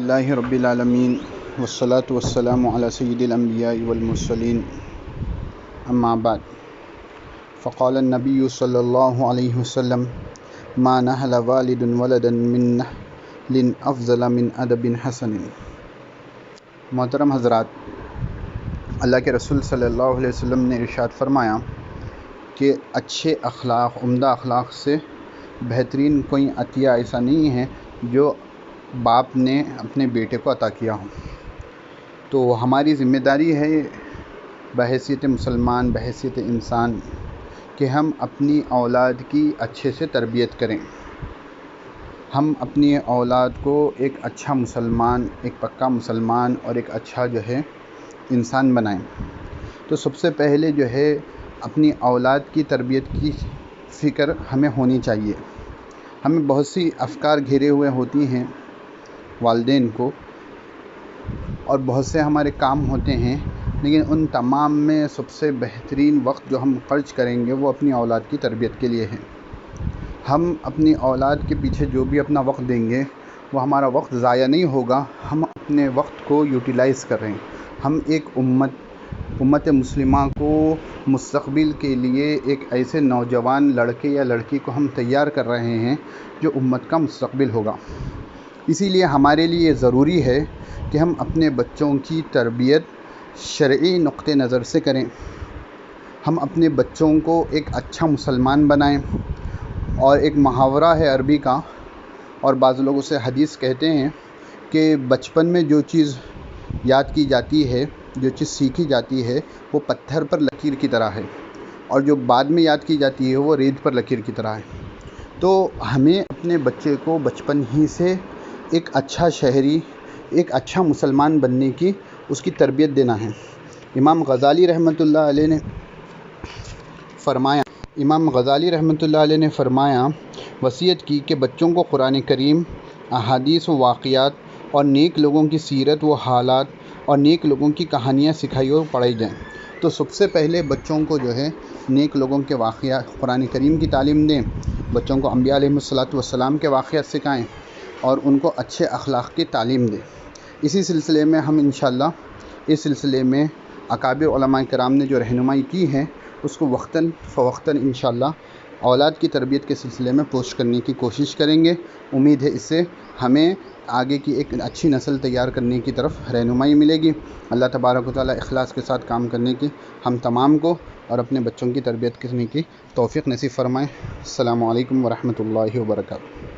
اللہ رب العالمین والصلاة والسلام علی سید الانبیاء والمرسلین اما بعد فقال النبی صلی اللہ علیہ وسلم ما نحل والد ولدا من نحل افضل من ادب حسن۔ محترم حضرات، اللہ کے رسول صلی اللہ علیہ وسلم نے ارشاد فرمایا کہ اچھے اخلاق، عمدہ اخلاق سے بہترین کوئی عطیہ ایسا نہیں ہے جو باپ نے اپنے بیٹے کو عطا کیا ہو۔ تو ہماری ذمہ داری ہے بحیثیت مسلمان، بحیثیت انسان، کہ ہم اپنی اولاد کی اچھے سے تربیت کریں، ہم اپنی اولاد کو ایک اچھا مسلمان، ایک پکا مسلمان اور ایک اچھا انسان بنائیں۔ تو سب سے پہلے اپنی اولاد کی تربیت کی فکر ہمیں ہونی چاہیے۔ ہمیں بہت سی افکار گھیرے ہوئے ہوتی ہیں والدین کو، اور بہت سے ہمارے کام ہوتے ہیں، لیکن ان تمام میں سب سے بہترین وقت جو ہم خرچ کریں گے وہ اپنی اولاد کی تربیت کے لیے ہے۔ ہم اپنی اولاد کے پیچھے جو بھی اپنا وقت دیں گے وہ ہمارا وقت ضائع نہیں ہوگا، ہم اپنے وقت کو یوٹیلائز کر رہے ہیں۔ ہم ایک امت مسلمہ کو مستقبل کے لیے ایک ایسے نوجوان لڑکے یا لڑکی کو ہم تیار کر رہے ہیں جو امت کا مستقبل ہوگا۔ اسی لیے ہمارے لیے ضروری ہے کہ ہم اپنے بچوں کی تربیت شرعی نقطہ نظر سے کریں، ہم اپنے بچوں کو ایک اچھا مسلمان بنائیں۔ اور ایک محاورہ ہے عربی کا، اور بعض لوگ اسے حدیث کہتے ہیں، کہ بچپن میں جو چیز یاد کی جاتی ہے، جو چیز سیکھی جاتی ہے، وہ پتھر پر لکیر کی طرح ہے، اور جو بعد میں یاد کی جاتی ہے وہ ریت پر لکیر کی طرح ہے۔ تو ہمیں اپنے بچے کو بچپن ہی سے ایک اچھا شہری، ایک اچھا مسلمان بننے کی اس کی تربیت دینا ہے۔ امام غزالی رحمۃ اللہ علیہ نے فرمایا، وصیت کی کہ بچوں کو قرآن کریم، احادیث و واقعات اور نیک لوگوں کی سیرت و حالات اور نیک لوگوں کی کہانیاں سکھائی اور پڑھائی جائیں۔ تو سب سے پہلے بچوں کو نیک لوگوں کے واقعات، قرآن کریم کی تعلیم دیں، بچوں کو انبیاء علیہ الصلاۃ کے واقعات سکھائیں اور ان کو اچھے اخلاق کی تعلیم دیں۔ اسی سلسلے میں ہم انشاءاللہ اس سلسلے میں اکابر علماء کرام نے جو رہنمائی کی ہے اس کو وقتاً فوقتاً انشاءاللہ اولاد کی تربیت کے سلسلے میں پوسٹ کرنے کی کوشش کریں گے۔ امید ہے اس سے ہمیں آگے کی ایک اچھی نسل تیار کرنے کی طرف رہنمائی ملے گی۔ اللہ تبارک و تعالیٰ اخلاص کے ساتھ کام کرنے کی ہم تمام کو اور اپنے بچوں کی تربیت کرنے کی توفیق نصیب فرمائے۔ السلام علیکم ورحمۃ اللہ وبرکاتہ۔